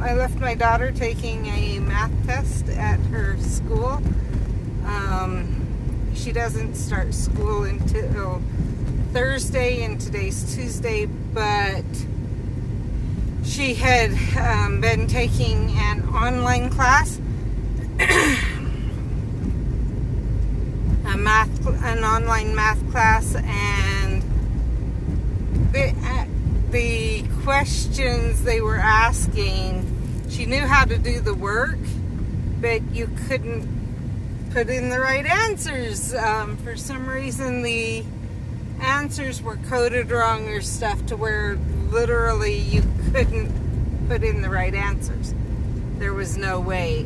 I left my daughter taking a math test at her school. She doesn't start school until Thursday, and today's Tuesday, but she had been taking an online class, an online math class, and the questions they were asking, she knew how to do the work, but you couldn't put in the right answers. For some reason, the answers were coded wrong or stuff to where literally you couldn't put in the right answers. There was no way.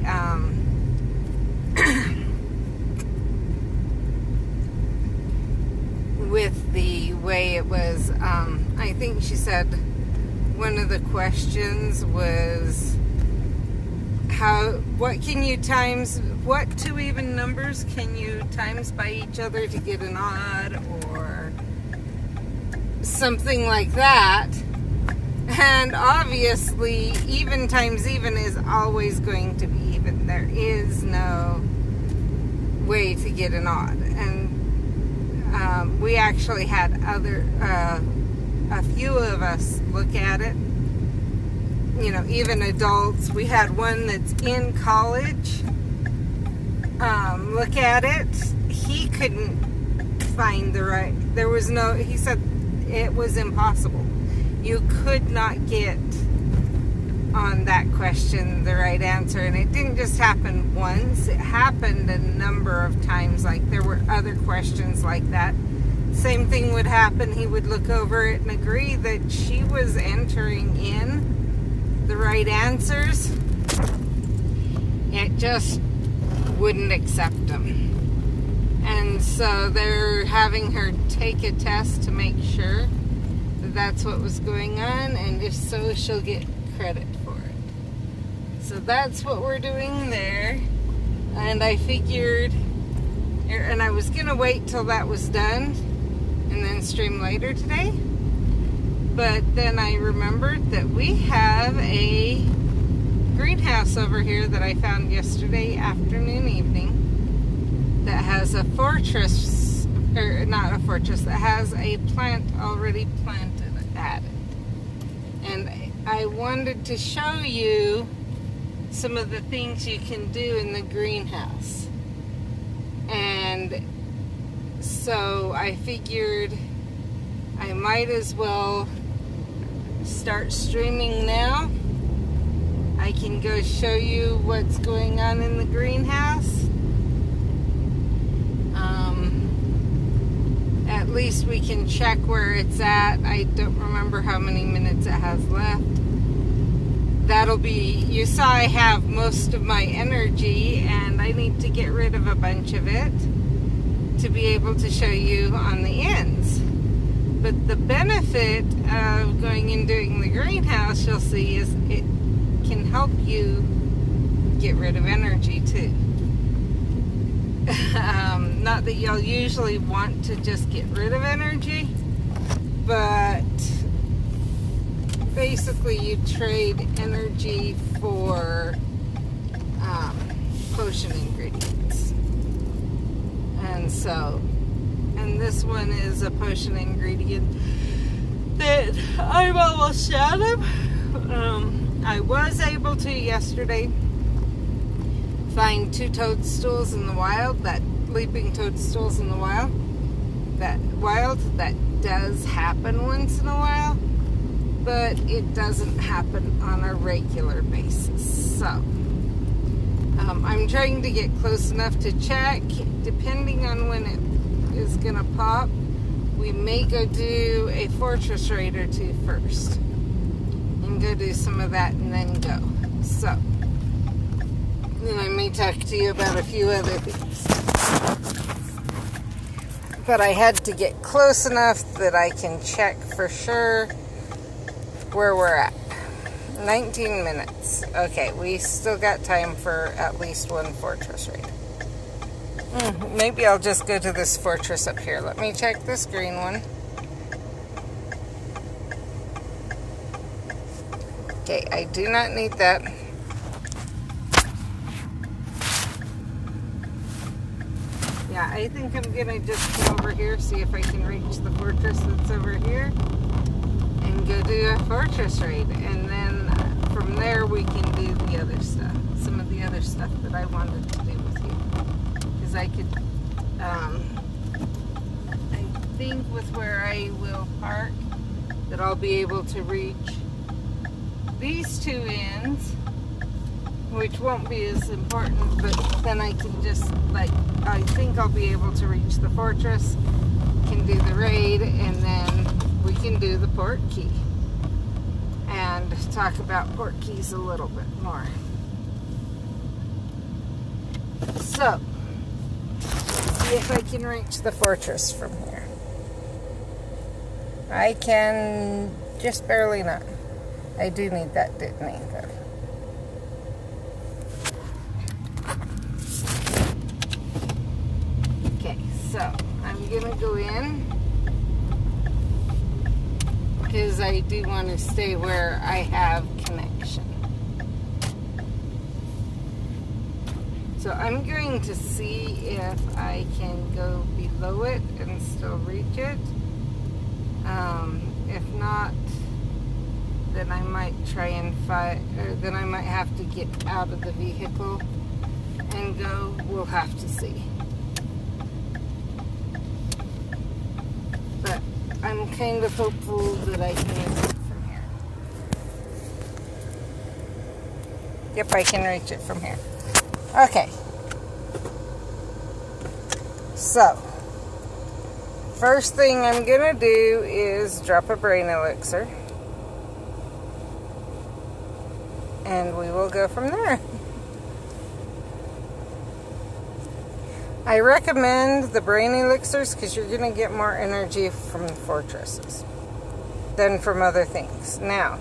With the way it was, I think she said one of the questions was what two even numbers can you times by each other to get an odd, or something like that. And obviously even times even is always going to be even. There is no way to get an odd. And we actually had a few of us look at it, even adults. We had one that's in college look at it. He couldn't find he said it was impossible. You could not get on that question the right answer. And it didn't just happen once, it happened a number of times. Like, there were other questions like that. Same thing would happen. He would look over it and agree that she was entering in the right answers. It just wouldn't accept them. And so they're having her take a test to make sure that that's what was going on, and if so, she'll get credit for it. So that's what we're doing there. And I figured, and I was gonna wait till that was done and then stream later today, but then I remembered that we have a greenhouse over here that I found yesterday afternoon, evening, that has a fortress, or not a fortress, that has a plant already planted at it. And I wanted to show you some of the things you can do in the greenhouse. And so I figured I might as well start streaming now. I can go show you what's going on in the greenhouse. At least we can check where it's at. I don't remember how many minutes it has left. That'll be, you saw I have most of my energy, and I need to get rid of a bunch of it to be able to show you on the ends. But the benefit of going and doing the greenhouse, you'll see, is it can help you get rid of energy too. Not that you'll usually want to just get rid of energy, but basically you trade energy for potion ingredients. And this one is a potion ingredient that I'm almost out of. I was able to yesterday find 2 toadstools in the wild, leaping toadstools in the wild. That does happen once in a while, but it doesn't happen on a regular basis. So I'm trying to get close enough to check. Depending on when it is gonna pop, we may go do a fortress raid or 2 first, and go do some of that and then go. So then I may talk to you about a few other things. But I had to get close enough that I can check for sure where we're at. 19 minutes. Okay, we still got time for at least 1 fortress raid. Maybe I'll just go to this fortress up here. Let me check this green one. Okay, I do not need that. Yeah, I think I'm gonna just come over here, see if I can reach the fortress that's over here, and go do a fortress raid. And then from there we can do the other stuff, some of the other stuff that I wanted to do with you. Because I could, I think with where I will park, that I'll be able to reach these two ends, which won't be as important, but then I can just, like, I think I'll be able to reach the fortress, can do the raid, and then we can do the port key and talk about port keys a little bit more. So, see if I can reach the fortress from here. I can just barely not. I do need that detonator. Okay, so I'm gonna go in because I do want to stay where I have connection. So I'm going to see if I can go below it and still reach it. If not, then I might try and then I might have to get out of the vehicle and go. We'll have to see. But I'm kind of hopeful that I can reach it from here. Yep, I can reach it from here. Okay. So, first thing I'm gonna do is drop a brain elixir. And we will go from there. I recommend the brain elixirs because you're going to get more energy from the fortresses than from other things. Now,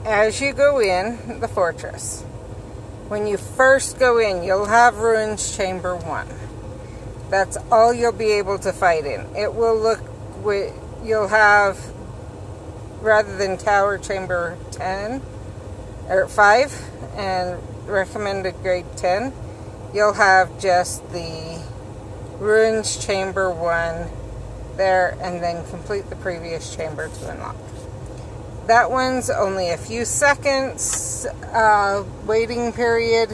as you go in the fortress, when you first go in, you'll have Ruins Chamber 1. That's all you'll be able to fight in. It will look, you'll have, rather than Tower Chamber 10 or 5 and recommended grade 10, you'll have just the Ruins Chamber 1 there, and then complete the previous chamber to unlock. That one's only a few seconds waiting period.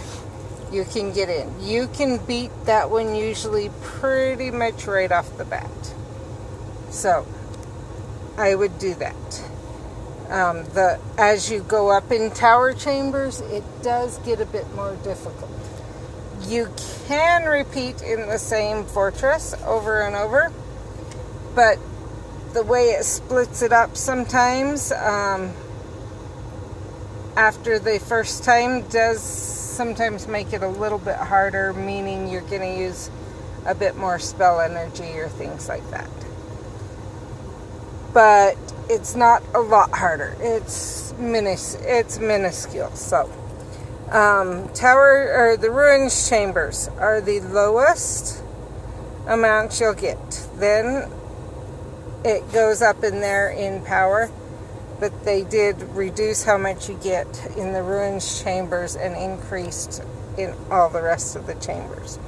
You can get in. You can beat that one usually pretty much right off the bat. So I would do that. As you go up in tower chambers, it does get a bit more difficult. You can repeat in the same fortress over and over, but the way it splits it up sometimes after the first time does sometimes make it a little bit harder, meaning you're going to use a bit more spell energy or things like that. But it's not a lot harder. It's minuscule. So, the Ruins Chambers are the lowest amount you'll get. Then it goes up in there in power, but they did reduce how much you get in the Ruins Chambers and increased in all the rest of the chambers.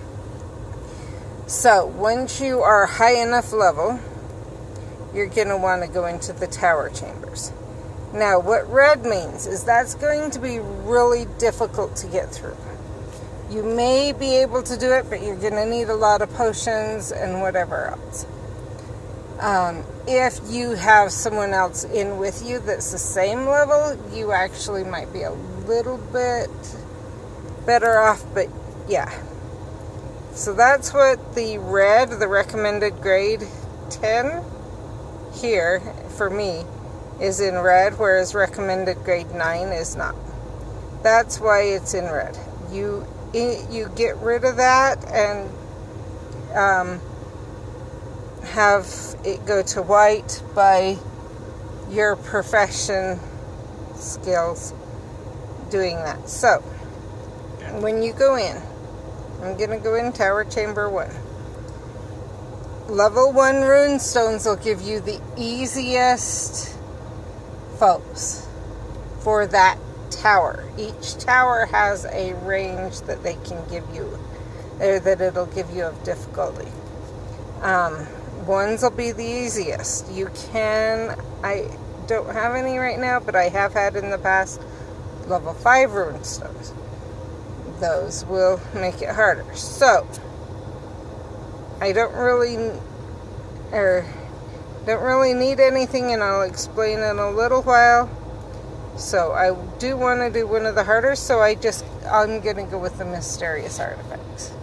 So, once you are high enough level, you're going to want to go into the tower chambers. Now, what red means is that's going to be really difficult to get through. You may be able to do it, but you're going to need a lot of potions and whatever else. If you have someone else in with you that's the same level, you actually might be a little bit better off, but yeah. So that's what the red, the recommended grade 10 here for me is in red, whereas recommended grade 9 is not. That's why it's in red. You get rid of that and have it go to white by your profession skills doing that. So when you go in, I'm going to go in Tower Chamber 1. Level 1 rune stones will give you the easiest foes. for that tower. Each tower has a range that they can give you, or that it'll give you of difficulty. Ones will be the easiest. I don't have any right now, but I have had in the past level 5 rune stones. Those will make it harder. So, I don't really need anything, and I'll explain in a little while. So I do want to do one of the harder, so I'm going to go with the mysterious artifacts.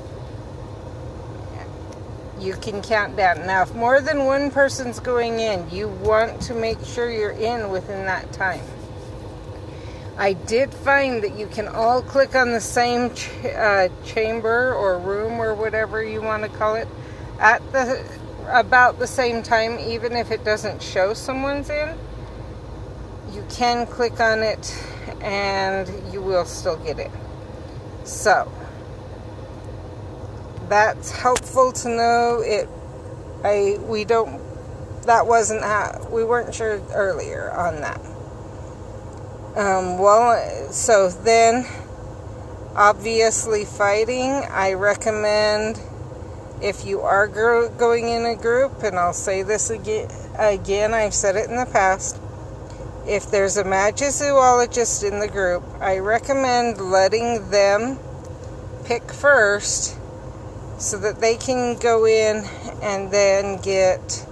You can count down. Now, if more than one person's going in, you want to make sure you're in within that time. I did find that you can all click on the same chamber or room or whatever you want to call it at about the same time, even if it doesn't show someone's in. You can click on it and you will still get in. So that's helpful to know. We weren't sure earlier on that. So then obviously fighting, I recommend, if you are going in a group, and I'll say this again, I've said it in the past, if there's a magizoologist in the group, I recommend letting them pick first so that they can go in and then get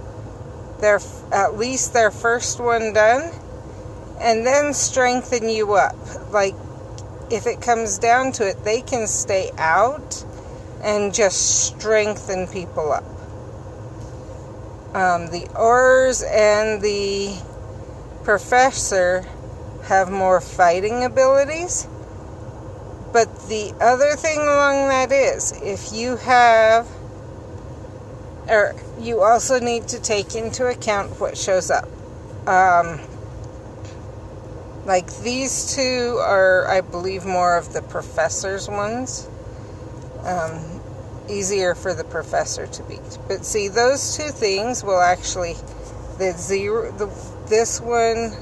at least their first one done, and then strengthen you up. Like, if it comes down to it, they can stay out and just strengthen people up. The Aurors and the Professor have more fighting abilities, but the other thing along that is, if you you also need to take into account what shows up. Like these two are, I believe, more of the Professor's ones. Easier for the Professor to beat. But see, those two things will actually, this one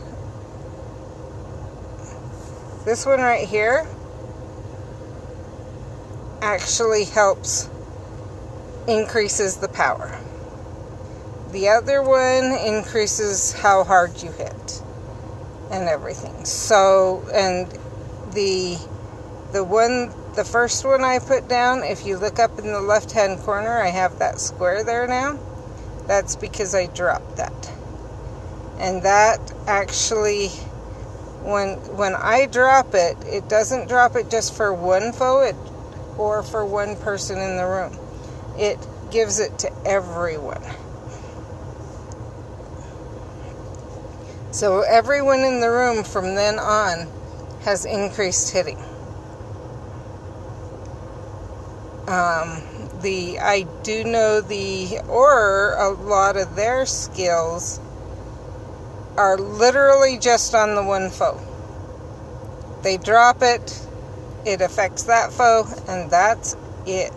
right here actually increases the power. The other one increases how hard you hit and everything. So, and the first one I put down, if you look up in the left-hand corner, I have that square there now. That's because I dropped that. And that actually, when I drop it, it doesn't drop it just for one foe or for one person in the room. It gives it to everyone. So everyone in the room from then on has increased hitting. I do know the Auror, a lot of their skills are literally just on the one foe. They drop it, it affects that foe, and that's it.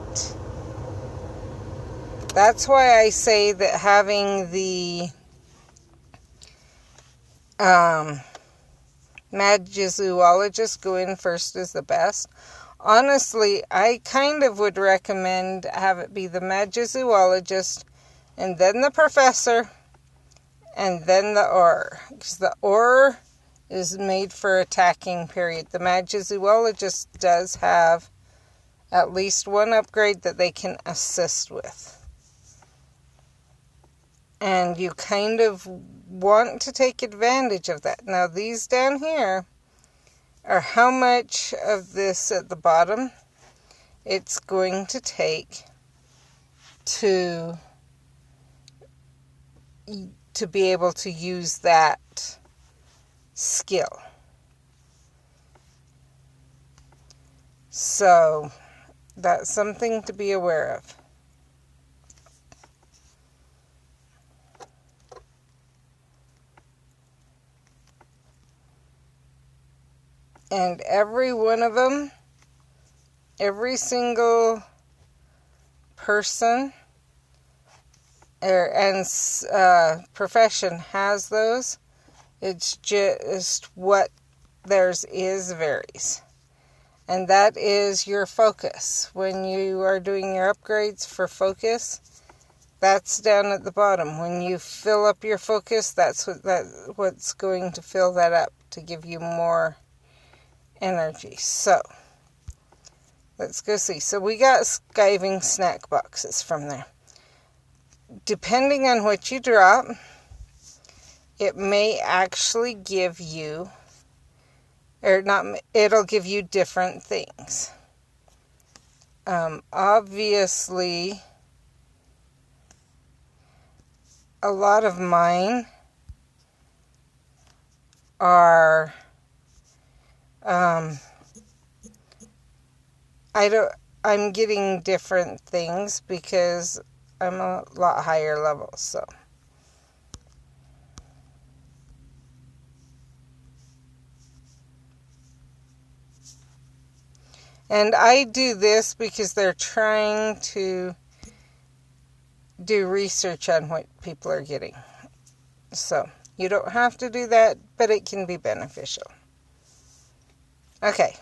That's why I say that having the Magizoologist go in first is the best. Honestly, I kind of would recommend have it be the Magizoologist, and then the Professor, and then the Auror. Because the Auror is made for attacking, period. The Magizoologist does have at least one upgrade that they can assist with. And you kind of want to take advantage of that. Now, these down here are how much of this at the bottom it's going to take to be able to use that skill. So that's something to be aware of. And every one of them, every single person and profession has those. It's just what theirs is varies. And that is your focus. When you are doing your upgrades for focus, that's down at the bottom. When you fill up your focus, that's what's going to fill that up to give you more energy. So, let's go see. So we got skiving snack boxes from there. Depending on what you drop, it may actually give you, or not, it'll give you different things. Obviously, a lot of mine are, I'm getting different things because I'm a lot higher level, so. And I do this because they're trying to do research on what people are getting. So, you don't have to do that, but it can be beneficial. Okay.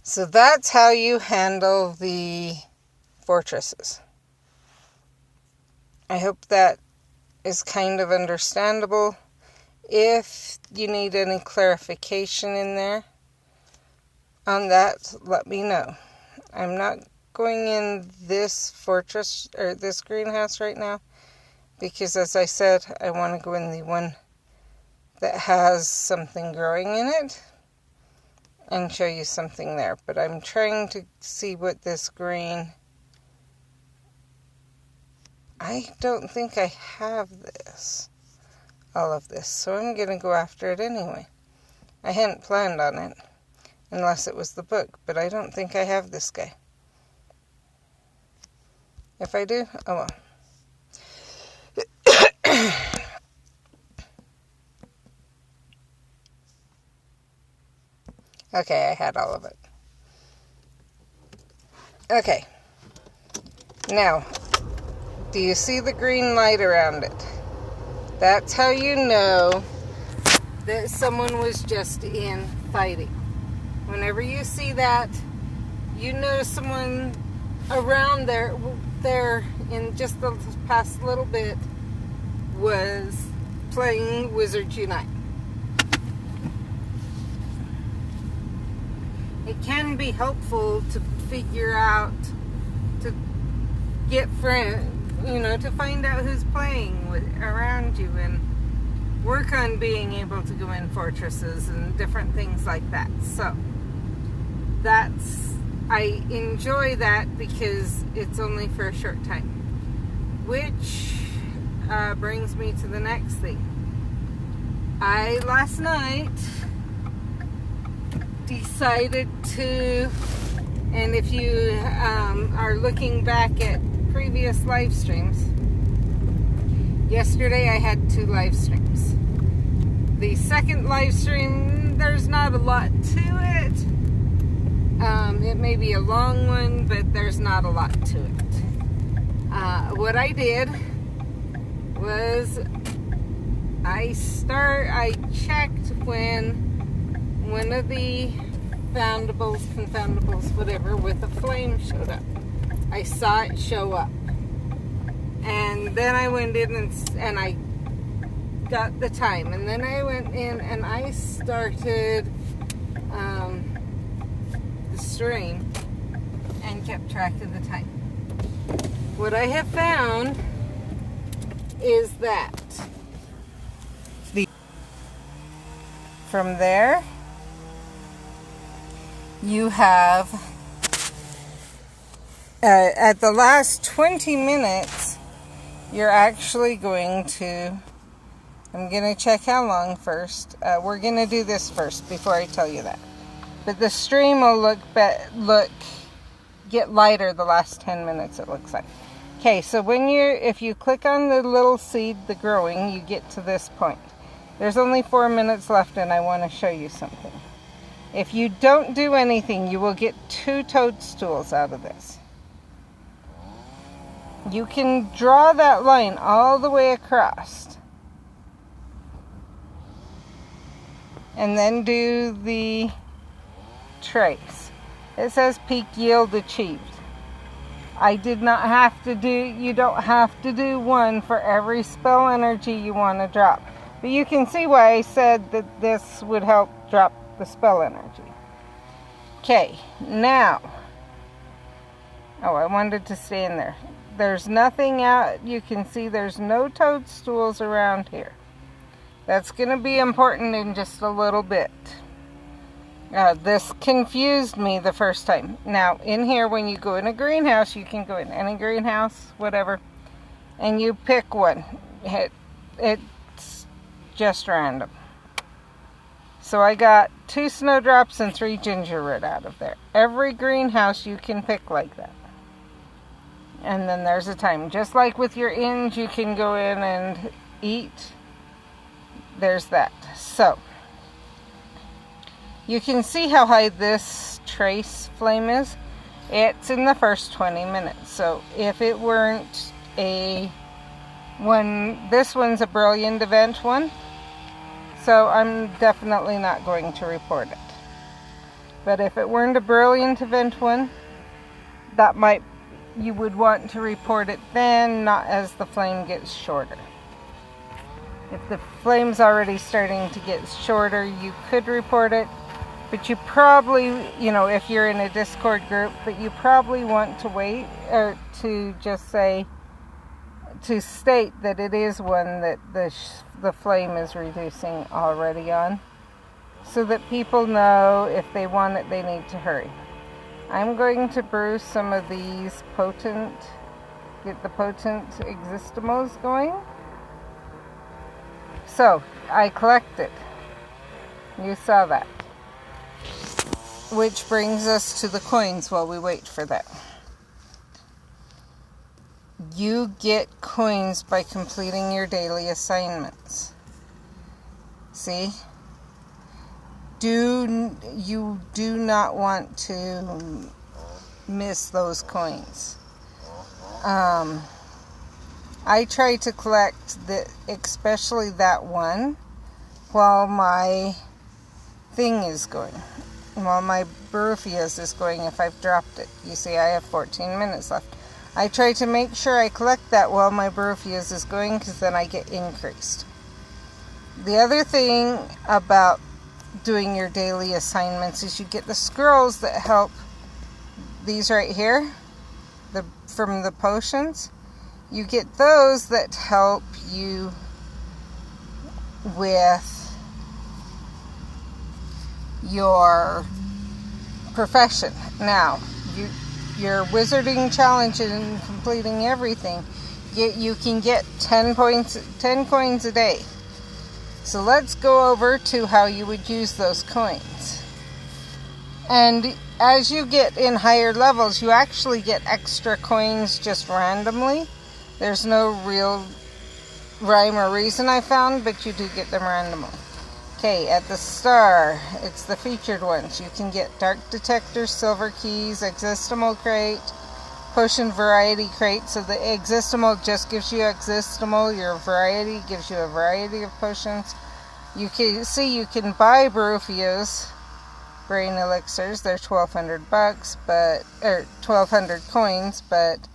So that's how you handle the fortresses. I hope that is kind of understandable. If you need any clarification in there on that, let me know. I'm not going in this fortress or this greenhouse right now because, as I said, I want to go in the one that has something growing in it and show you something there. But I'm trying to see what this green... I don't think I have this, all of this, so I'm going to go after it anyway. I hadn't planned on it, unless it was the book, but I don't think I have this guy. If I do, oh well. Okay, I had all of it. Okay. Now, do you see the green light around it? That's how you know that someone was just in fighting. Whenever you see that, you know someone around there in just the past little bit was playing Wizards Unite. It can be helpful to figure out, to get friends, to find out who's playing around you and work on being able to go in fortresses and different things like that. So, I enjoy that because it's only for a short time. Which brings me to the next thing. Last night, decided to, and if you are looking back at previous live streams, yesterday I had 2 live streams. The second live stream, there's not a lot to it. It may be a long one, but there's not a lot to it. What I did was I checked when one of the confoundables, whatever, with a flame showed up. I saw it show up. And then I went in and I got the time. And then I went in and I started the stream and kept track of the time. What I have found is that from there you have at the last 20 minutes you're actually going to, I'm going to check how long first. We're going to do this first before I tell you that. But the stream will get lighter the last 10 minutes, it looks like. Okay, so if you click on the little seed, the growing, you get to this point. There's only 4 minutes left and I want to show you something. If you don't do anything, you will get 2 toadstools out of this. You can draw that line all the way across. and then do the trace. It says peak yield achieved. I did not have to do, you don't have to do one for every spell energy you want to drop. But you can see why I said that this would help drop the spell energy. Okay, now, oh, I wanted to stay in there. There's nothing out, you can see there's no toadstools around here. That's going to be important in just a little bit. This confused me the first time. Now, in here, when you go in a greenhouse, you can go in any greenhouse, whatever, and you pick one. It's just random. So I got 2 snowdrops and 3 gingerbread out of there. Every greenhouse you can pick like that. And then there's a time. Just like with your inns, you can go in and eat. There's that. So you can see how high this trace flame is. It's in the first 20 minutes. So if it weren't this one's a brilliant event one. So I'm definitely not going to report it. But if it weren't a brilliant event one, you would want to report it then, not as the flame gets shorter. If the flame's already starting to get shorter, you could report it. But you probably, if you're in a Discord group, but you probably want to wait, or to just say, to state that it is one that the flame is reducing already on, so that people know if they want it, they need to hurry. I'm going to brew some of these get the potent existimals going. So, I collected. You saw that. Which brings us to the coins while we wait for that. You get coins by completing your daily assignments. See? You do not want to miss those coins. I try to collect especially that one while my thing is going. While my Barufias is going, if I've dropped it. You see, I have 14 minutes left. I try to make sure I collect that while my Barufias is going, because then I get increased. The other thing about doing your daily assignments is you get the scrolls that help. These right here, from the potions, you get those that help you with your profession. Now, your wizarding challenge and completing everything, you can get 10 coins a day. So let's go over to how you would use those coins. And as you get in higher levels, you actually get extra coins just randomly. There's no real rhyme or reason I found, but you do get them randomly. Okay, at the star, it's the featured ones. You can get Dark Detector, Silver Keys, Existimal Crate, Potion Variety Crate. So the Existimal just gives you Existimal. Your Variety gives you a variety of potions. You can see you can buy Barufias, Brain Elixirs. They're $1,200, or 1,200 coins, but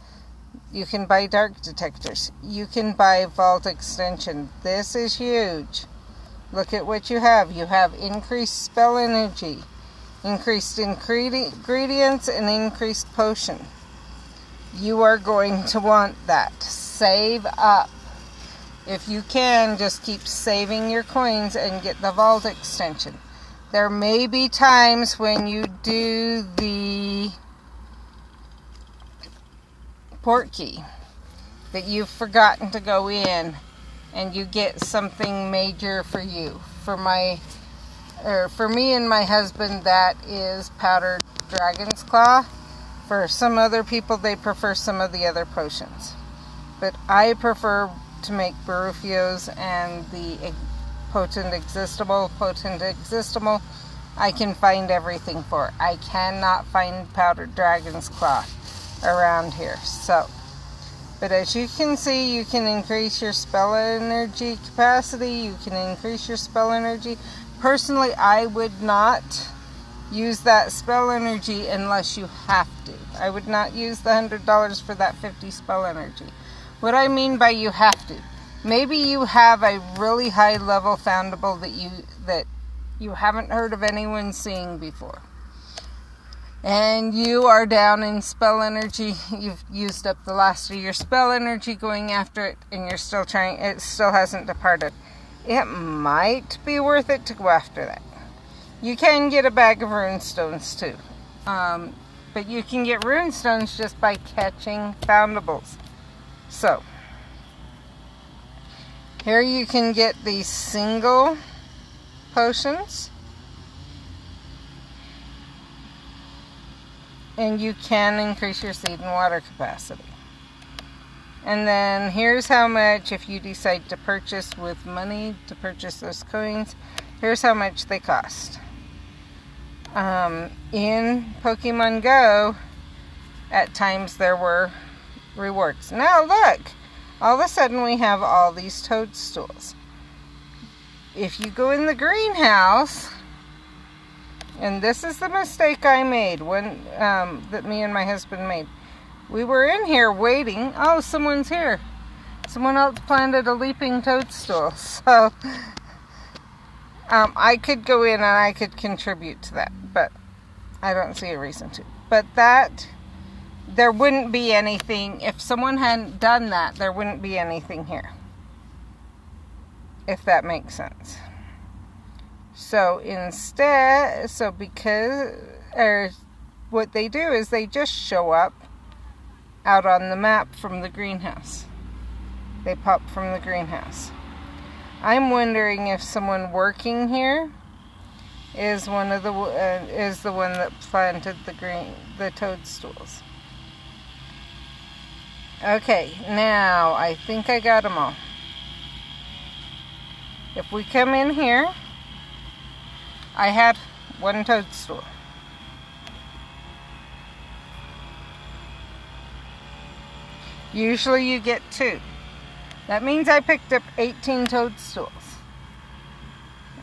you can buy Dark Detectors. You can buy Vault Extension. This is huge. Look at what you have. You have increased spell energy, increased ingredients, and increased potion. You are going to want that. Save up. If you can, just keep saving your coins and get the Vault Extension. There may be times when you do the port key that you've forgotten to go in, and you get something major for you. For me and my husband, that is powdered dragon's claw. For some other people, they prefer some of the other potions. But I prefer to make Barufios and the potent existimal. I can find everything for. I cannot find powdered dragon's claw around here. But as you can see, you can increase your spell energy capacity. You can increase your spell energy personally, I would not use that spell energy unless you have to. I would not use the $100 for that 50 spell energy. What I mean by you have to, maybe you have a really high level foundable that you haven't heard of anyone seeing before. And you are down in spell energy. You've used up the last of your spell energy going after it, and you're still trying, it still hasn't departed. It might be worth it to go after that. You can get a bag of runestones too. But you can get runestones just by catching foundables. So, here you can get these single potions. And you can increase your seed and water capacity. And then here's how much, if you decide to purchase with money, to purchase those coins, here's how much they cost. In Pokemon Go, at times there were rewards. Now look, all of a sudden we have all these toadstools. If you go in the greenhouse, and this is the mistake I made when that me and my husband made. We were in here waiting. Oh, someone's here. Someone else planted a leaping toadstool. So I could go in and I could contribute to that, but I don't see a reason to. But there wouldn't be anything, if someone hadn't done that, there wouldn't be anything here. If that makes sense. So instead, what they do is they just show up out on the map from the greenhouse. They pop from the greenhouse. I'm wondering if someone working here is the one that planted the toadstools. Okay, now I think I got them all. If we come in here, I had one toadstool. Usually you get 2. That means I picked up 18 toadstools.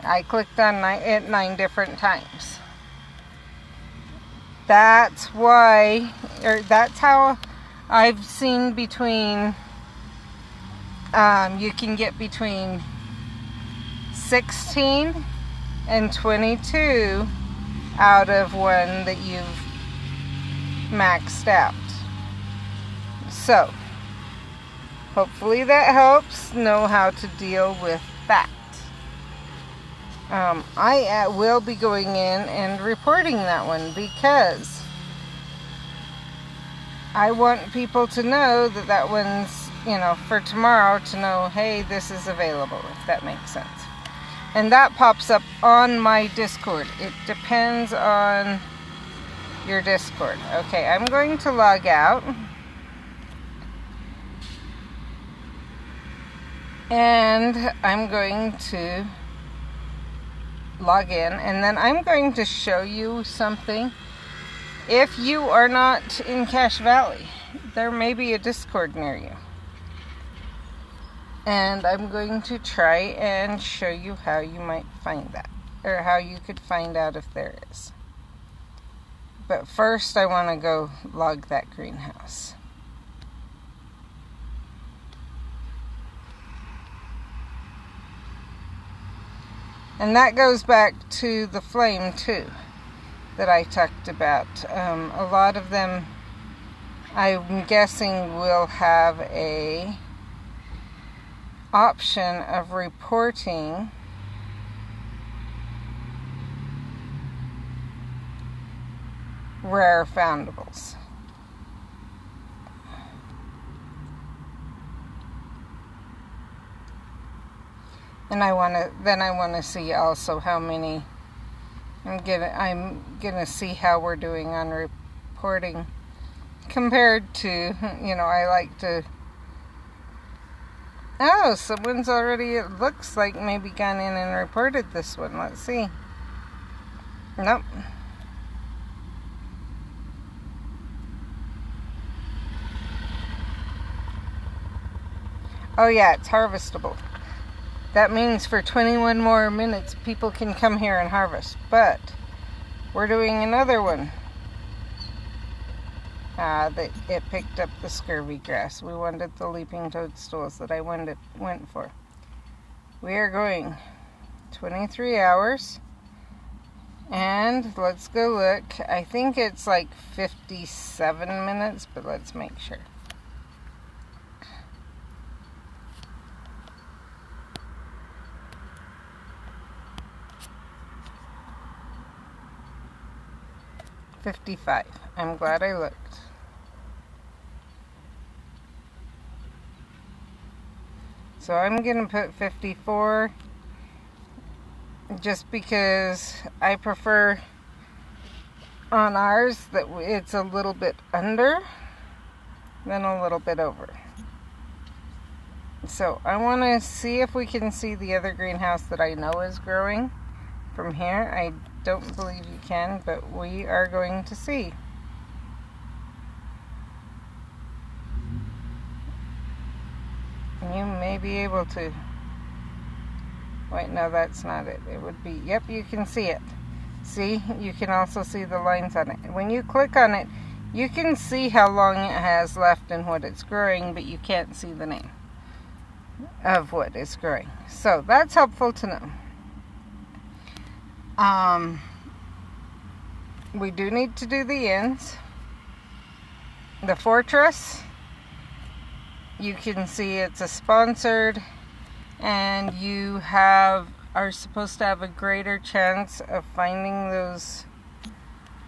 I clicked on it 9 different times. That's why, or that's how I've seen between, you can get between 16 and 22 out of one that you've maxed out. So, hopefully that helps know how to deal with that. I will be going in and reporting that one because I want people to know that one's, for tomorrow to know, hey, this is available, if that makes sense. And that pops up on my Discord. It depends on your Discord. Okay, I'm going to log out. And I'm going to log in. And then I'm going to show you something. If you are not in Cache Valley, there may be a Discord near you. And I'm going to try and show you how you might find that, or how you could find out if there is. But first I want to go log that greenhouse. And that goes back to the flame too, that I talked about. A lot of them, I'm guessing, will have a option of reporting rare foundables. And I want to see also how many. I'm gonna see how we're doing on reporting compared to, I like to. Oh, someone's already, it looks like, maybe gone in and reported this one. Let's see. Nope. Oh yeah, it's harvestable. That means for 21 more minutes, people can come here and harvest. But we're doing another one. It picked up the scurvy grass. We wanted the leaping toadstools that I went for. We are going 23 hours. And let's go look. I think it's like 57 minutes, but let's make sure. $55. I'm glad I looked. So I'm going to put 54 just because I prefer on ours that it's a little bit under than a little bit over. So I want to see if we can see the other greenhouse that I know is growing from here. I don't believe you can, but we are going to see. You may be able to. Wait, no, that's not it. It would be, yep, you can see it. See, you can also see the lines on it. When you click on it, you can see how long it has left and what it's growing, but you can't see the name of what is growing. So that's helpful to know. We do need to do the ends. The fortress, you can see it's a sponsored, and you are supposed to have a greater chance of finding those,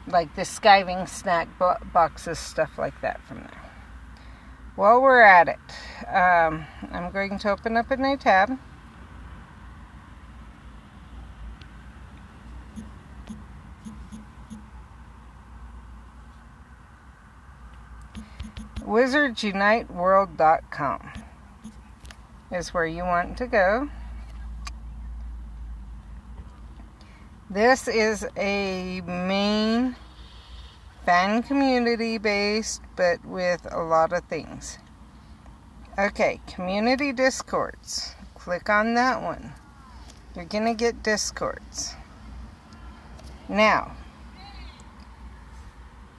like the skiving snack boxes, stuff like that from there. While we're at it, I'm going to open up a new tab. WizardsUniteWorld.com is where you want to go. This is a main fan community based, but with a lot of things. Okay, community discords. Click on that one. You're gonna get discords. Now,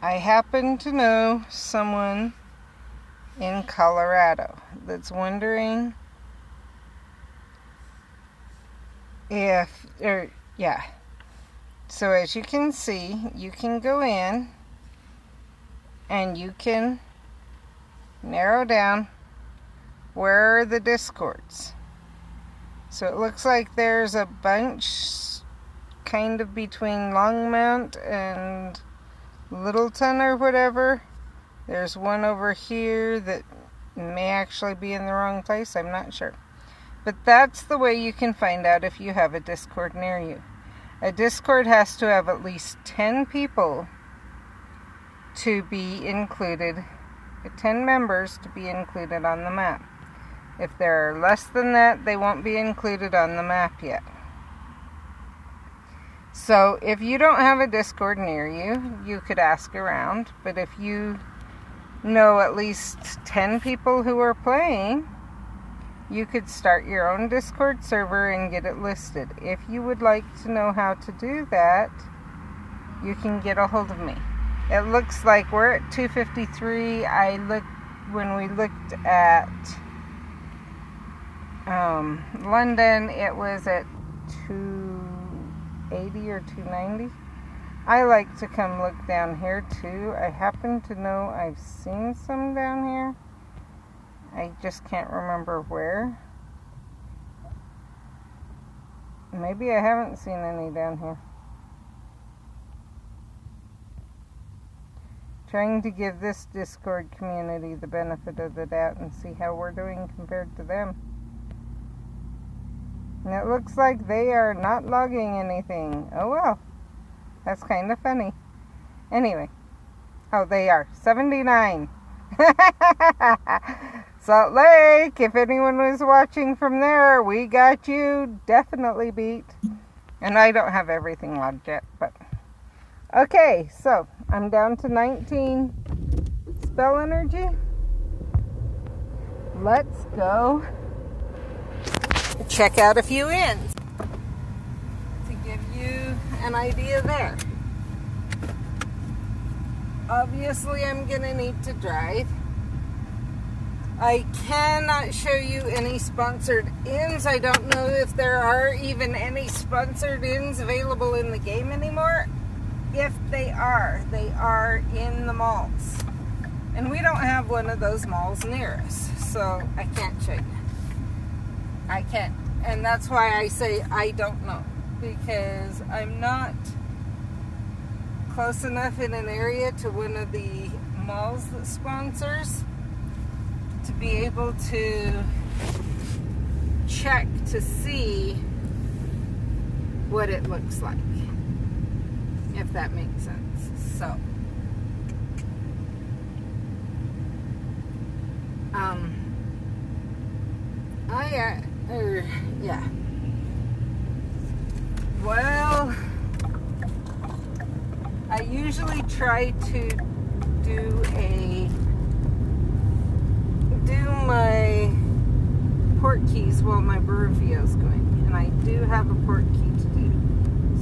I happen to know someone in Colorado that's wondering so as you can see, you can go in and you can narrow down where are the discords. So it looks like there's a bunch kind of between Longmount and Littleton or whatever. There's one over here that may actually be in the wrong place. I'm not sure. But that's the way you can find out if you have a Discord near you. A Discord has to have at least 10 people to be included, 10 members to be included on the map. If there are less than that, they won't be included on the map yet. So if you don't have a Discord near you, you could ask around. But if you know at least 10 people who are playing, you could start your own Discord server and get it listed. If you would like to know how to do that, you can get a hold of me. It looks like we're at 253. When we looked at London, it was at 280 or 290. I like to come look down here too. I happen to know I've seen some down here. I just can't remember where. Maybe I haven't seen any down here. Trying to give this Discord community the benefit of the doubt and see how we're doing compared to them. And it looks like they are not logging anything. Oh well. That's kind of funny. Anyway. Oh, they are. 79. Salt Lake, if anyone was watching from there, we got you definitely beat. And I don't have everything logged yet, but... Okay, so I'm down to 19 spell energy. Let's go check out a few inns to give you an idea there. Obviously, I'm going to need to drive. I cannot show you any sponsored inns. I don't know if there are even any sponsored inns available in the game anymore. If they are in the malls. And we don't have one of those malls near us, so I can't show you. I can't. And that's why I say I don't know, because I'm not close enough in an area to one of the malls that sponsors to be able to check to see what it looks like, if that makes sense. So yeah. Well, I usually try to do my port keys while my Barufio is going, and I do have a port key to do.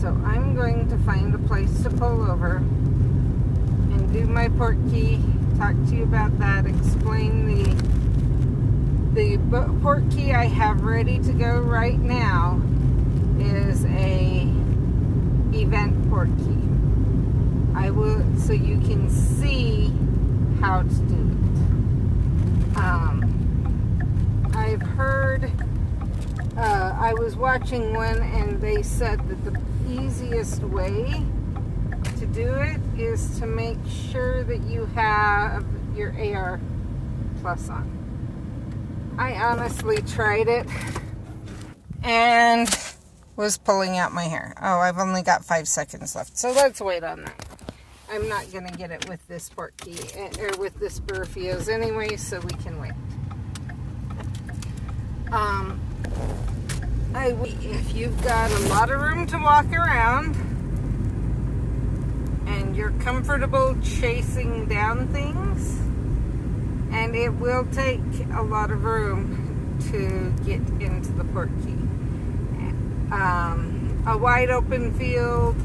So I'm going to find a place to pull over and do my port key, talk to you about that, explain the port key I have ready to go right now is a event port key. I will, so you can see how to do it. I've heard, I was watching one and they said that the easiest way to do it is to make sure that you have your AR Plus on. I honestly tried it and was pulling out my hair. Oh, I've only got 5 seconds left, so let's wait on that. I'm not going to get it with this port key, or with this Barufio's anyway, so we can wait. If you've got a lot of room to walk around and you're comfortable chasing down things, and it will take a lot of room to get into the port key. A wide open field,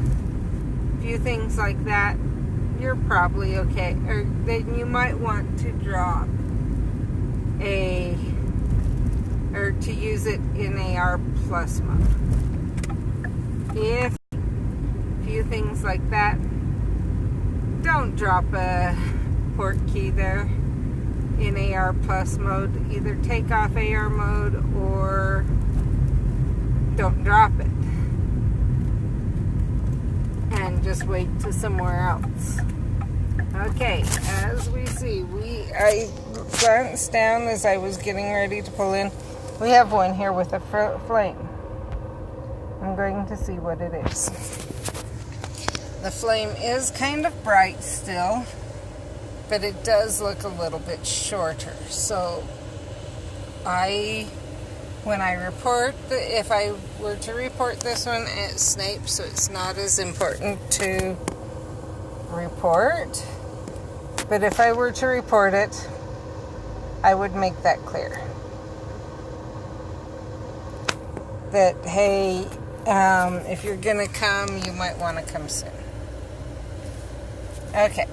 a few things like that, you're probably okay. Or then you might want to drop or to use it in AR Plus mode. If a few things like that, don't drop a port key there in AR Plus mode. Either take off AR mode or don't drop it. And just wait to somewhere else. Okay, as we see, I glanced down as I was getting ready to pull in. We have one here with a flame. I'm going to see what it is. The flame is kind of bright still, but it does look a little bit shorter. So when I report, if I were to report this one, it's Snape, so it's not as important to report. But if I were to report it, I would make that clear. That, hey, if you're going to come, you might want to come soon. Okay.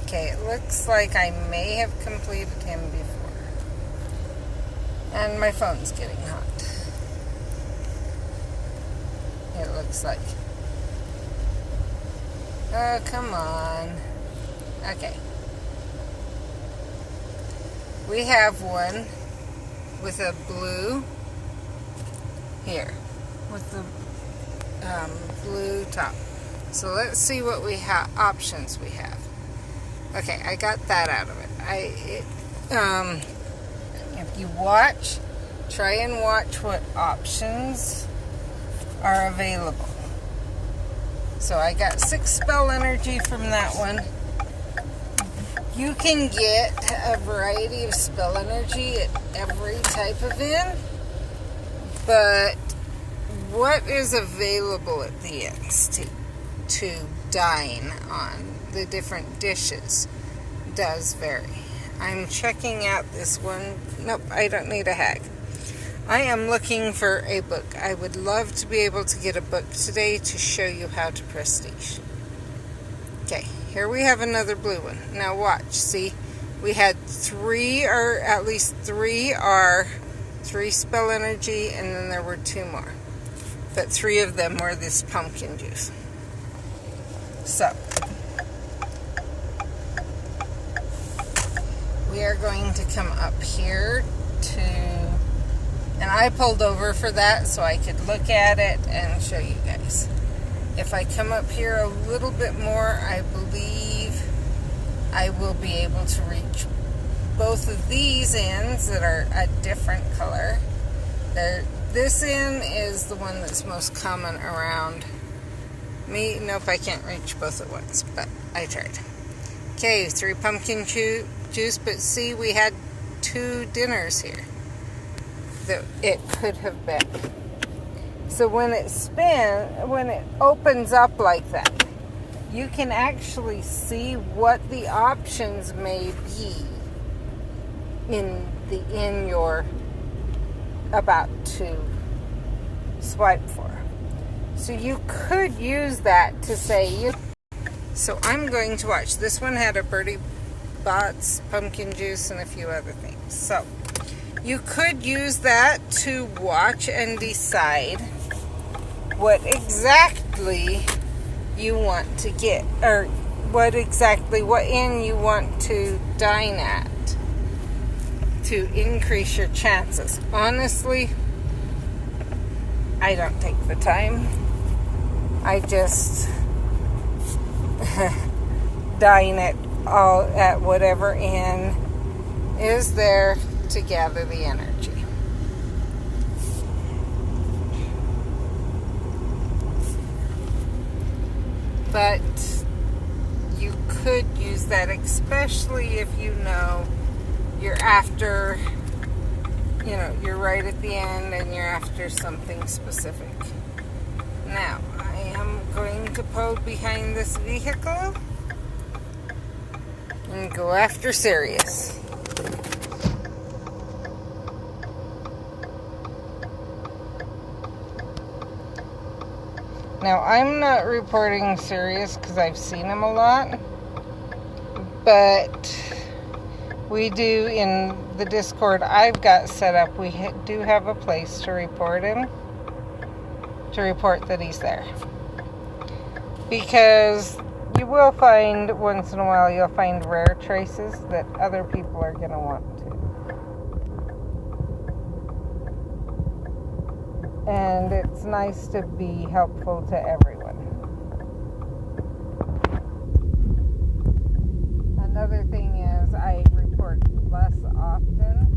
Okay, it looks like I may have completed him before. And my phone's getting hot. It looks like. Oh, come on. Okay. We have one with a blue here. With the blue top. So let's see what we have, options we have. Okay, I got that out of it. If you watch, try and watch what options are available. So I got 6 spell energy from that one. You can get a variety of spell energy at every type of inn, but what is available at the ends to dine on the different dishes does vary. I'm checking out this one. Nope, I don't need a hag. I am looking for a book. I would love to be able to get a book today to show you how to prestige. Okay, here we have another blue one. Now watch, see, we had 3, or at least 3 spell energy, and then there were 2 more. But 3 of them were this pumpkin juice. So, we are going to come up here to, and I pulled over for that so I could look at it and show you guys. If I come up here a little bit more, I believe I will be able to reach both of these ends that are a different color. This end is the one that's most common around me. Nope, I can't reach both at once, but I tried. Okay, 3 pumpkin juice, but see, we had 2 dinners here that it could have been. So when it opens up like that, you can actually see what the options may be in your about to swipe for. So you could use that to say, so I'm going to watch. This one had a Birdie Bots, pumpkin juice, and a few other things. So you could use that to watch and decide what exactly you want to get, or what end you want to dine at to increase your chances. Honestly, I don't take the time. I just dine it all at whatever end is there to gather the energy. But you could use that, especially if you know you're after, you're right at the end and you're after something specific. Now, I am going to pull behind this vehicle and go after Sirius. Now, I'm not reporting Sirius because I've seen him a lot, but we do, in the Discord I've got set up, we do have a place to report him, to report that he's there. Because you will find, once in a while, you'll find rare traces that other people are going to want to. And it's nice to be helpful to everyone. Another thing is I report less often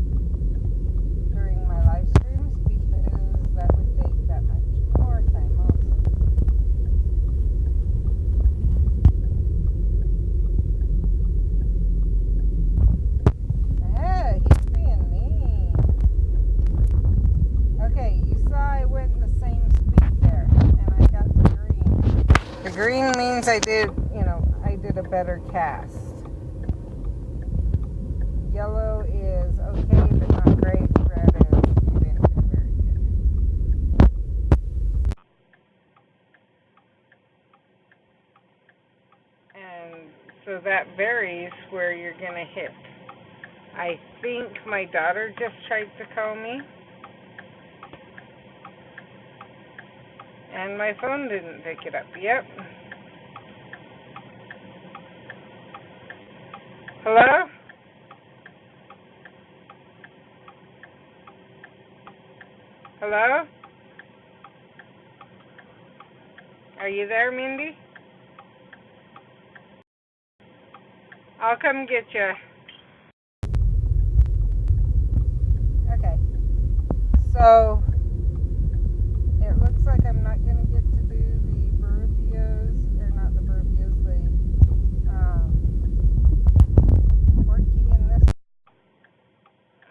during my live streams because that would take that much more time also. He's being mean. Okay, you saw I went in the same speed there, and I got the green. The green means I did a better cast. Yellow is okay, but not great. Red is, you didn't do very good. And so that varies where you're going to hit. I think my daughter just tried to call me, and my phone didn't pick it up. Yep. Hello? Hello? Are you there, Mindy? I'll come get you. Okay. So, it looks like I'm not going to get to do the Baruffios, or not the Baruffios, the Porky in this.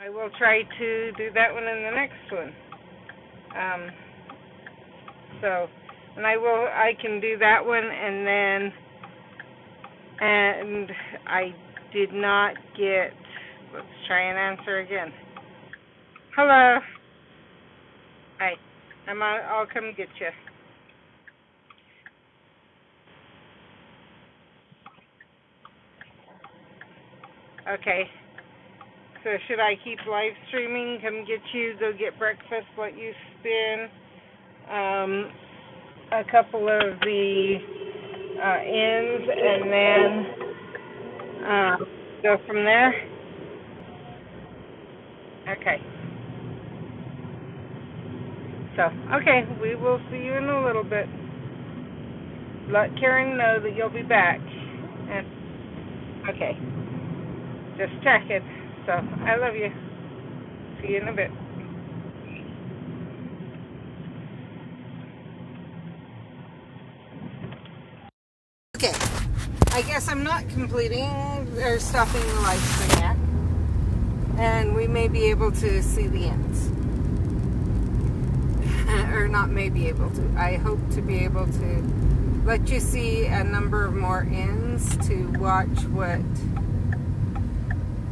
I will try to do that one in the next one. So, and I can do that one, and I did not get, let's try and answer again. Hello. Hi. I'll come get you. Okay. So should I keep live streaming? Come get you, go get breakfast, let you spin a couple of the ends, and then go from there? Okay. So, okay, we will see you in a little bit. Let Karen know that you'll be back. And, okay. Just check it. So, I love you. See you in a bit. Okay. I guess I'm not completing or stopping the live stream yet. And we may be able to see the ends. Or not may be able to. I hope to be able to let you see a number of more ends to watch what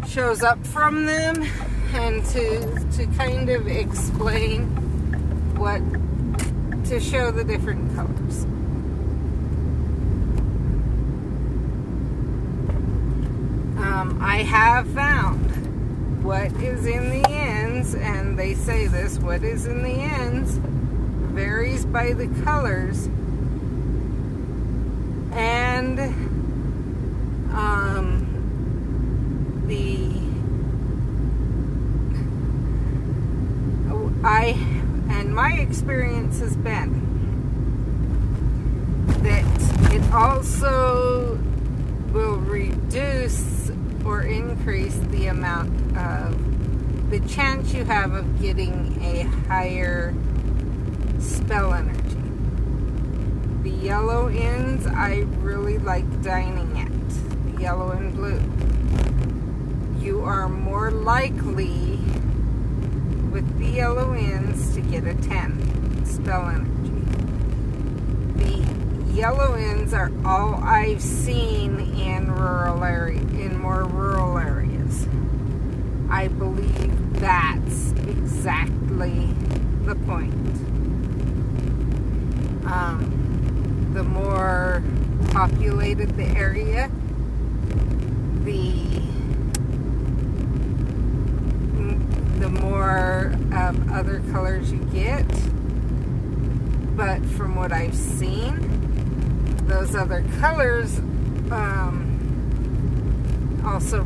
shows up from them, and to kind of explain what, to show the different colors. I have found what is in the ends, and they say this, what is in the ends varies by the colors, and my experience has been that it also will reduce or increase the amount of the chance you have of getting a higher spell energy. The yellow ends I really like dining at, the yellow and blue. You are more likely with the yellow ends to get a 10 spell energy. The yellow ends are all I've seen in more rural areas. I believe that's exactly the point. The more populated the area, the more other colors you get. But from what I've seen, those other colors also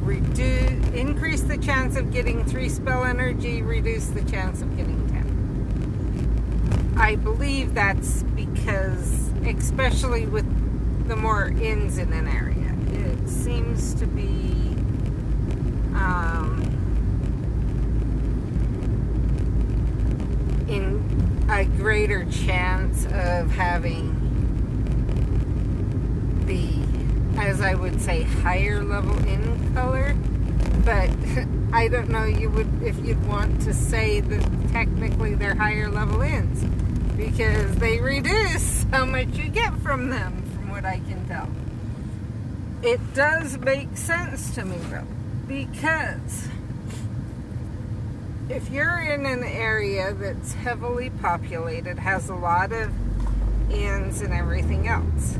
increase the chance of getting 3 spell energy, reduce the chance of getting 10. I believe that's because, especially with the more ends in an area, it seems to be in a greater chance of having the, as I would say, higher level in color. But I don't know if you'd want to say that technically they're higher level ends, because they reduce how much you get from them, from what I can tell. It does make sense to me though, because if you're in an area that's heavily populated, has a lot of ends and everything else,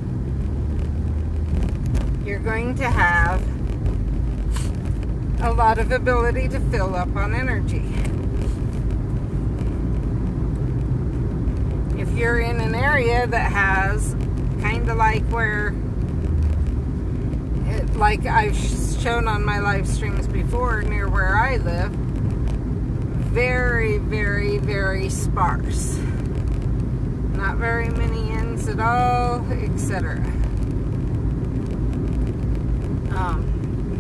you're going to have a lot of ability to fill up on energy. If you're in an area that has kind of like like I've shown on my live streams before, near where I live, very, very, very sparse. Not very many ends at all, etc.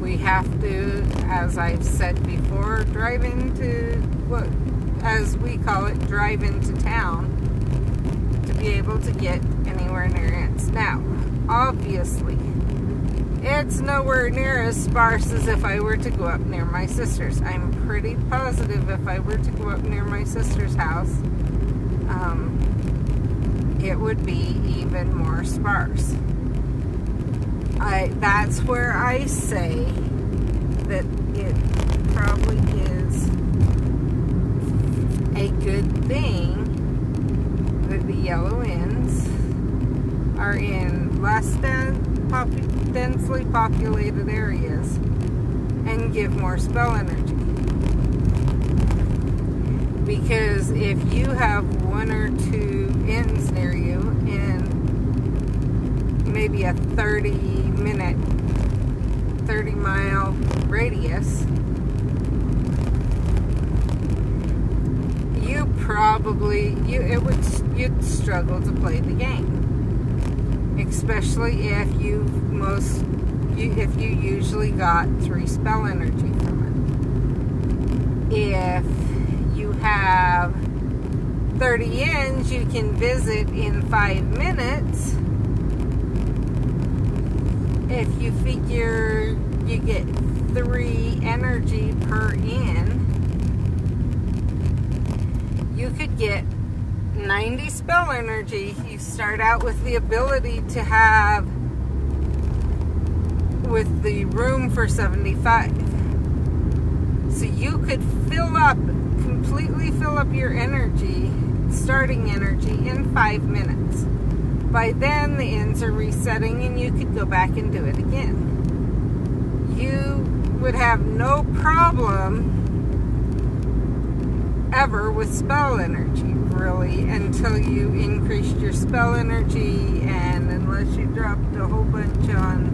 We have to, as I've said before, drive into what, as we call it, drive into town to be able to get anywhere near ends. Now, obviously, it's nowhere near as sparse as if I were to go up near my sister's. I'm pretty positive if I were to go up near my sister's house, it would be even more sparse. That's where I say that it probably is a good thing that the yellow ends are in less densely populated areas and give more spell energy. Because if you have one or two ends near you in maybe a 30-mile radius, you'd struggle to play the game. Especially if you usually got 3 spell energy from it. If you have 30 ends you can visit in 5 minutes, if you figure you get 3 energy per inn, you could get 90 spell energy. You start out with the ability to have, with the room for 75. So you could completely fill up your energy, starting energy, in 5 minutes. By then the ends are resetting and you could go back and do it again. You would have no problem ever with spell energy, really, until you increased your spell energy, and unless you dropped a whole bunch on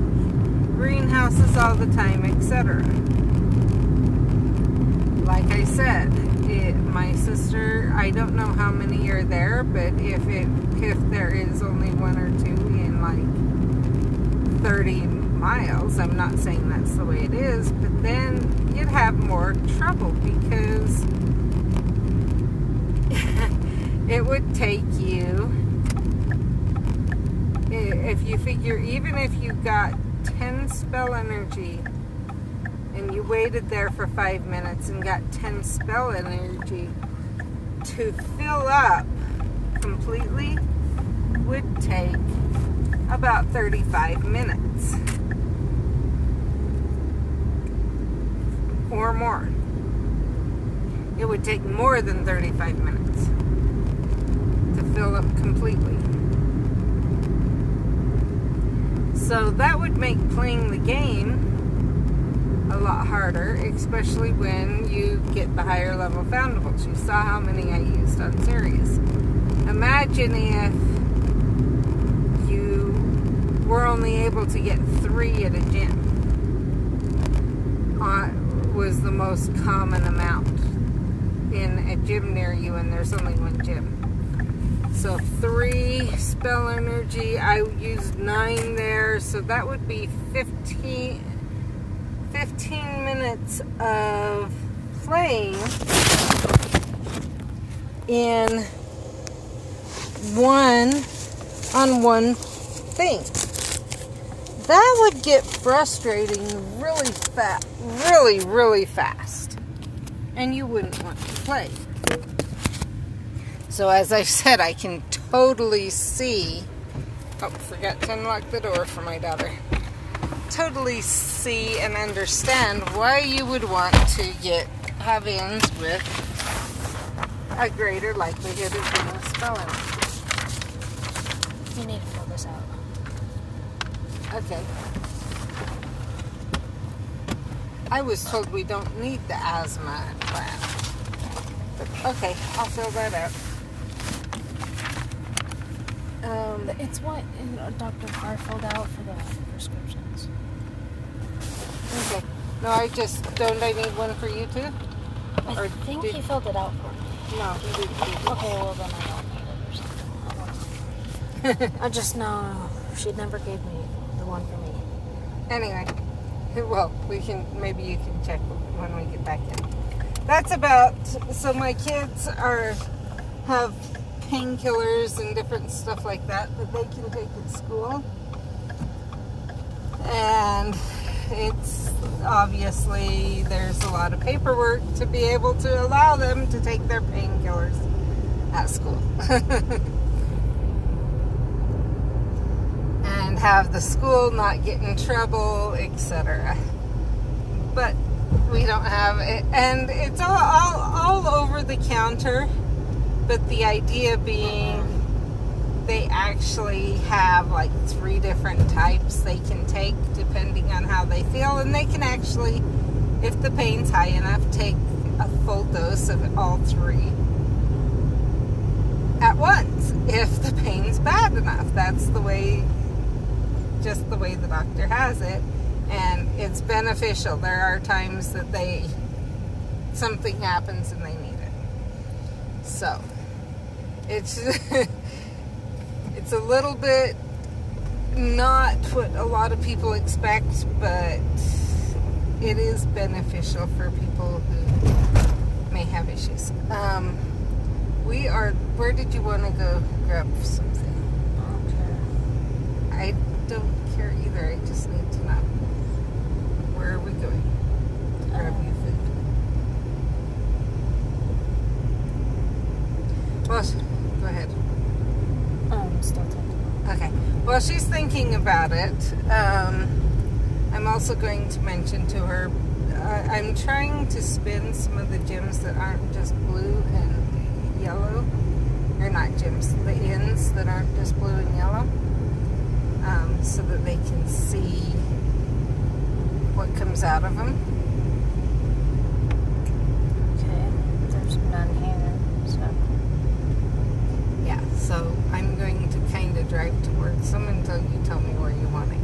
greenhouses all the time, etc. Like I said, my sister, I don't know how many are there, but if there is only 1 or 2 in like 30 miles, I'm not saying that's the way it is, but then you'd have more trouble because it would take you, if you figure, even if you got 10 spell energy and you waited there for 5 minutes and got 10 spell energy, to fill up completely would take about 35 minutes or more. It would take more than 35 minutes to fill up completely. So that would make playing the game a lot harder, especially when you get the higher level foundables. You saw how many I used on Sirius. Imagine if you were only able to get 3 at a gym. Was the most common amount in a gym near you, and there's only 1 gym. So 3 spell energy, I used 9 there, so that would be 15 minutes of playing in on one thing. That would get frustrating really fast, and you wouldn't want to play. So as I said, I can totally see, forgot to unlock the door for my daughter, totally see and understand why you would want to have ends with a greater likelihood of getting spell energy. You need to fill this out. Okay. I was told we don't need the asthma plan. But okay, I'll fill that out. It's what Dr. Carr filled out for the prescriptions. Okay. No, I need one for you too? I think he filled it out for me. No, he didn't. Okay, well then I don't need it or something. I just know she never gave me the one for me. Anyway, well, maybe you can check when we get back in. That's about, so my kids have painkillers and different stuff like that they can take at school. And it's obviously, there's a lot of paperwork to be able to allow them to take their painkillers at school. and have the school not get in trouble, etc. But we don't have it, and it's all over the counter. But the idea being, they actually have like 3 different types they can take depending on how they feel, and they can actually, if the pain's high enough, take a full dose of all 3 at once. If the pain's bad enough, that's the way, just the way the doctor has it, and it's beneficial. There are times that something happens and they need it. So it's it's a little bit not what a lot of people expect, but it is beneficial for people who may have issues. Where did you want to go grab something? I don't care either. I just need to know. Where are we going to grab you food? Well, go ahead. I'm still thinking. Okay. Well, she's thinking about it. I'm also going to mention to her, I'm trying to spin some of the gems that aren't just blue and yellow. Or not gems, the ends that aren't just blue and yellow. So that they can see what comes out of them. Okay, there's none here, so. Yeah, so I'm going to kind of drive towards them until you tell me where you want to eat.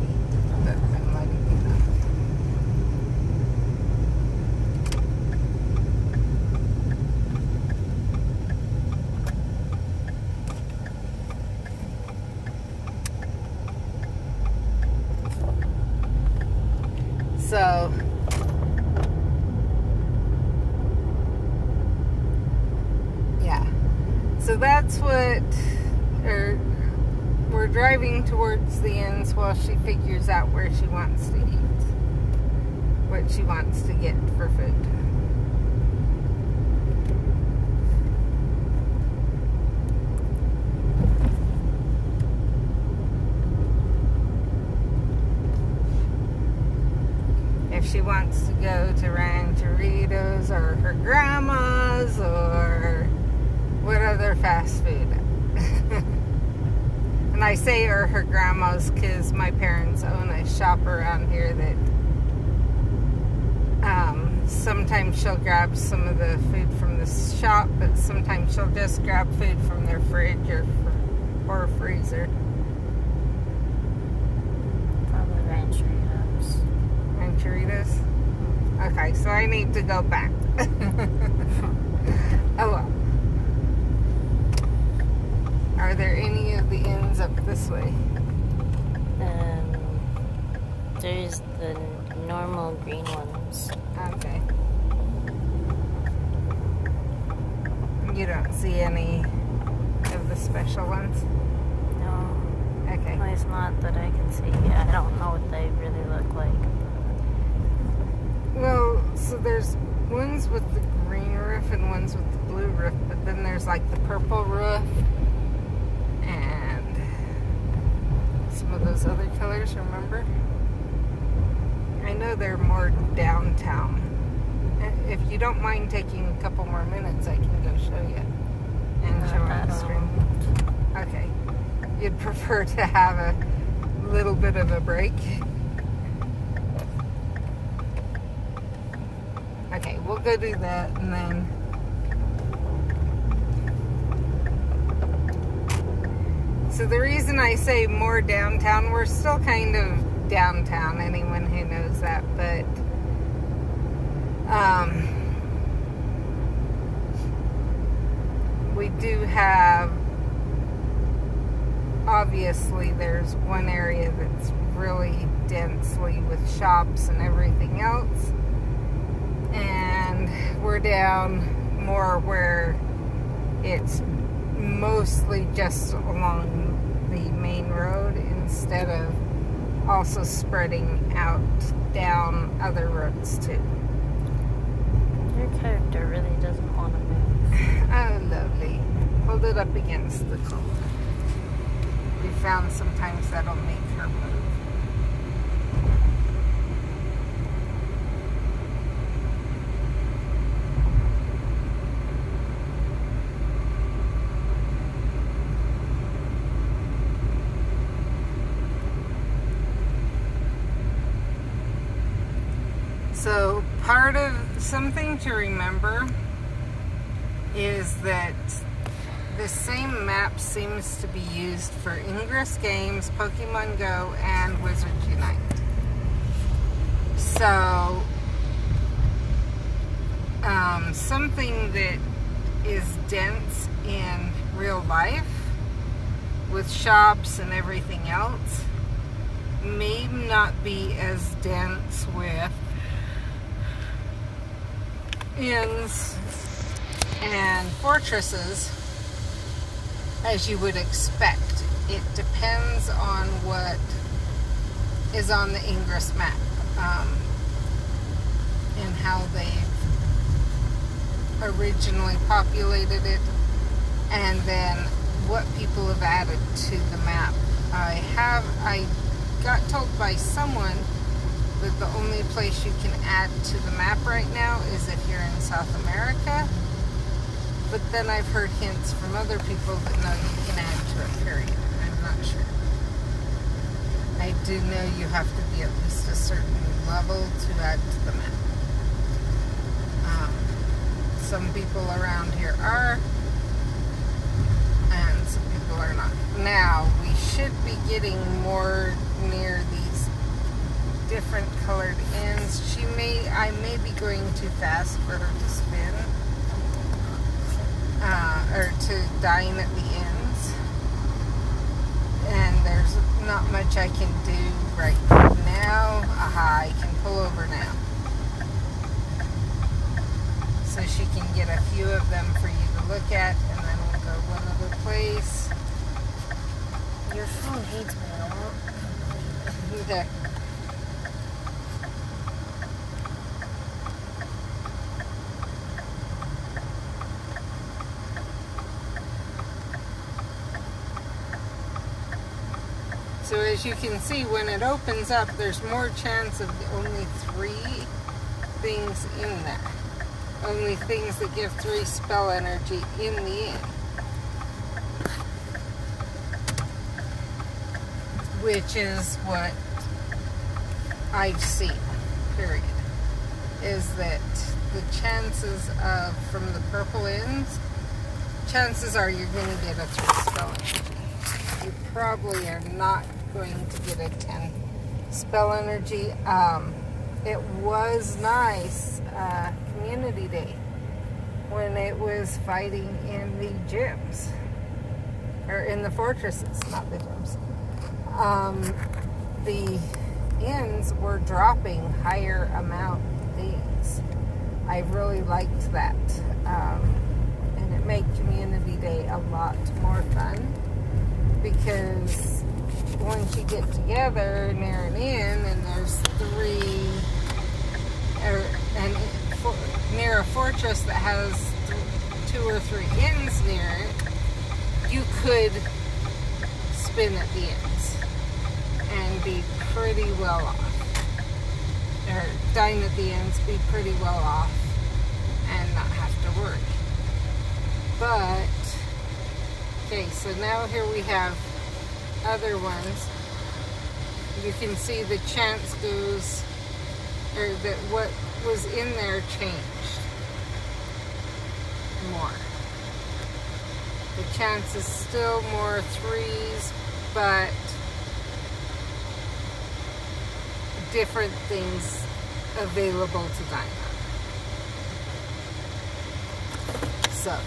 But I'm letting you know. So, yeah. So that's what, we're driving towards the ends while she figures out where she wants to eat, what she wants to get for food. If she wants to go to Rancheritos or her grandma's or what other fast food. And I say or her grandma's because my parents own a shop around here that sometimes she'll grab some of the food from the shop, but sometimes she'll just grab food from their fridge or freezer. Probably Rancheritos. Rancheritos? Okay, so I need to go back. Oh well. Are there any of the ends up this way? There's the normal green ones. Okay. You don't see any of the special ones? No. Okay. At least not that I can see. I don't know what they really look like. Well, so there's ones with the green roof and ones with the blue roof, but then there's like the purple roof and some of those other colors, remember? I know they're more downtown. If you don't mind taking a couple more minutes, I can go show you and show on the stream. Okay. You'd prefer to have a little bit of a break? Okay, we'll go do that and then so the reason I say more downtown, we're still kind of downtown, anyone who knows that, but we do have, obviously there's one area that's really densely with shops and everything else, and we're down more where it's mostly just along the main road instead of also spreading out down other roads too. Your character really doesn't want to move. Oh, lovely. Hold it up against the collar. we found sometimes that'll make her move. So part of something to remember is that the same map seems to be used for Ingress Games, Pokemon Go, and Wizards Unite. So something that is dense in real life with shops and everything else may not be as dense with inns and fortresses as you would expect. It depends on what is on the Ingress map and how they've originally populated it, and then what people have added to the map. I got told by someone that the only place you can add to the map right now is it here in South America. But then I've heard hints from other people that no, you can add to it, period. I'm not sure. I do know you have to be at least a certain level to add to the map. Some people around here are, and some people are not. Now, we should be getting more near these different colored ends. I may be going too fast for her to spin, or to dine at the ends. And there's not much I can do right now. Aha, I can pull over now. So she can get a few of them for you to look at, and then we'll go one other place. Your phone hates me a lot. Okay. So as you can see, when it opens up, there's more chance of only 3 things in there. Only things that give 3 spell energy in the end. Which is what I've seen, period. Is that the chances of, from the purple ends, chances are you're going to get a 3 spell energy. You probably are not going to get a 10 spell energy. It was nice Community Day when it was fighting in the gyms, or in the fortresses, not the gyms. The inns were dropping higher amount things. I really liked that, and it made Community Day a lot more fun, because once you get together near an inn and there's 3, near a fortress that has 2 or 3 inns near it, you could spin at the inns and be pretty well off, or dine at the inns, be pretty well off, and not have to worry. But okay, so now here we have other ones. You can see the chance goes, or that what was in there changed more. The chance is still more 3s, but different things available to dine on. So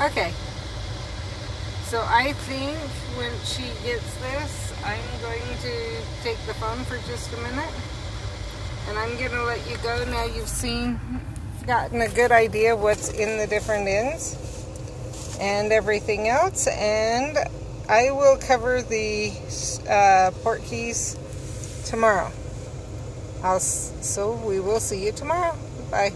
okay, so I think when she gets this, I'm going to take the phone for just a minute, and I'm going to let you go. Now you've gotten a good idea what's in the different ends and everything else, and I will cover the port keys tomorrow. So we will see you tomorrow. Bye.